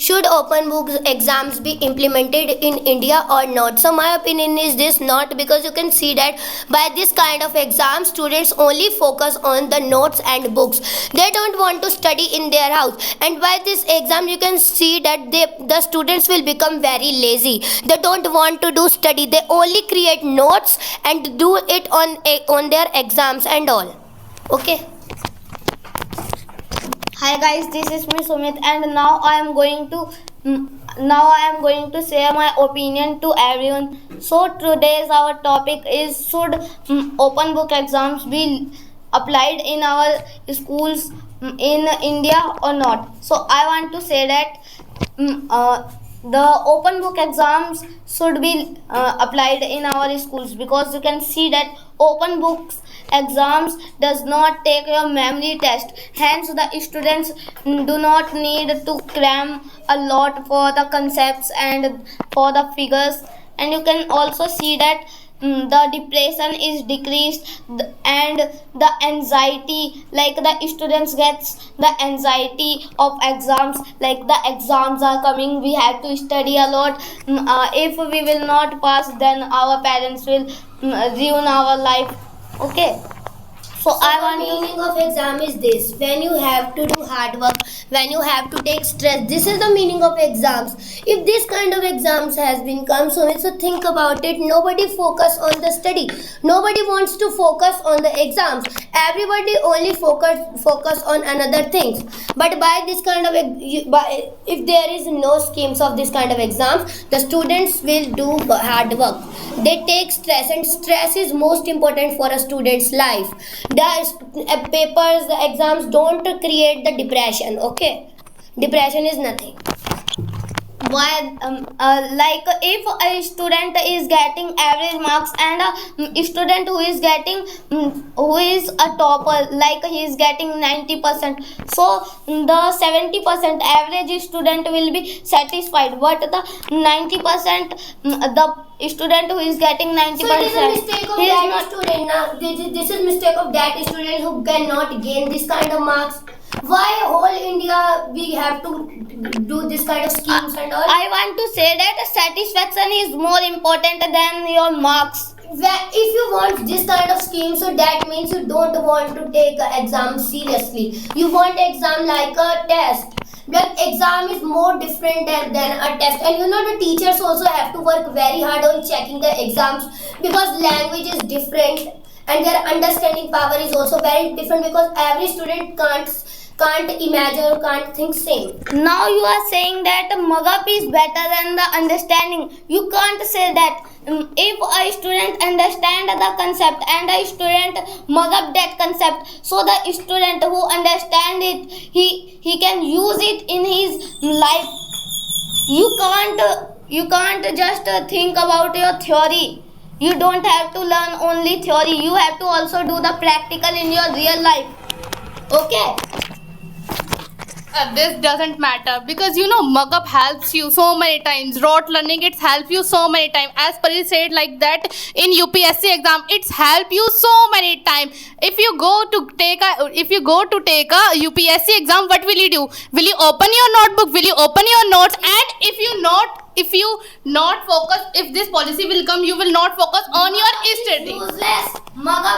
should open book exams be implemented in India or not? So my opinion is this: not, because you can see that by this kind of exam students only focus on the notes and books. They don't want to study in their house, and by this exam you can see that the students will become very lazy. They don't want to do study. They only create notes and do it on their exams and all. Okay. Hi guys, this is me Sumit, and now I am going to share my opinion to everyone. So today's our topic is: should open book exams be applied in our schools in India or not? So I want to say that the open book exams should be applied in our schools, because you can see that open books exams does not take your memory test. Hence the students do not need to cram a lot for the concepts and for the figures. And you can also see that the depression is decreased, and the anxiety, like the students gets the anxiety of exams, like the exams are coming, we have to study a lot. If we will not pass, then our parents will ruin our life. Okay. So I want The meaning of exam is this: when you have to do hard work, when you have to take stress. This is the meaning of exams. If this kind of exams has been come, so think about it. Nobody focus on the study. Nobody wants to focus on the exams. Everybody only focus on another things. But by this kind of if there is no schemes of this kind of exams, the students will do hard work. They take stress, and stress is most important for a student's life. The papers, the exams don't create the depression. Okay, depression is nothing. why like if a student is getting average marks, and a student who is getting who is a topper, like he is getting 90%, so the 70% average student will be satisfied, but the 90%, the student who is getting 90%, So it is a mistake of he is that not. student. Now, this is mistake of that student who cannot gain this kind of marks. Why whole India we have to do this kind of schemes and all? I want to say that satisfaction is more important than your marks. If you want this kind of scheme, so that means you don't want to take an exam seriously. You want exam like a test. But exam is more different than a test. And you know, the teachers also have to work very hard on checking the exams, because language is different and their understanding power is also very different, because every student can't imagine or can't think same. Now you are saying that mug-up is better than the understanding. You can't say that. If a student understand the concept and a student mug up that concept, so the student who understand it, he can use it in his life. You can't just think about your theory. You don't have to learn only theory. You have to also do the practical in your real life. Okay. This doesn't matter, because you know mug-up helps you so many times. Rote learning, it's helped you so many times. As Pari said like that, in UPSC exam it's helped you so many times. If you go to take a UPSC exam, what will you do? Will you open your notebook? Will you open your notes? And if you not focus, if this policy will come, you will not focus on your study. Useless. Mug up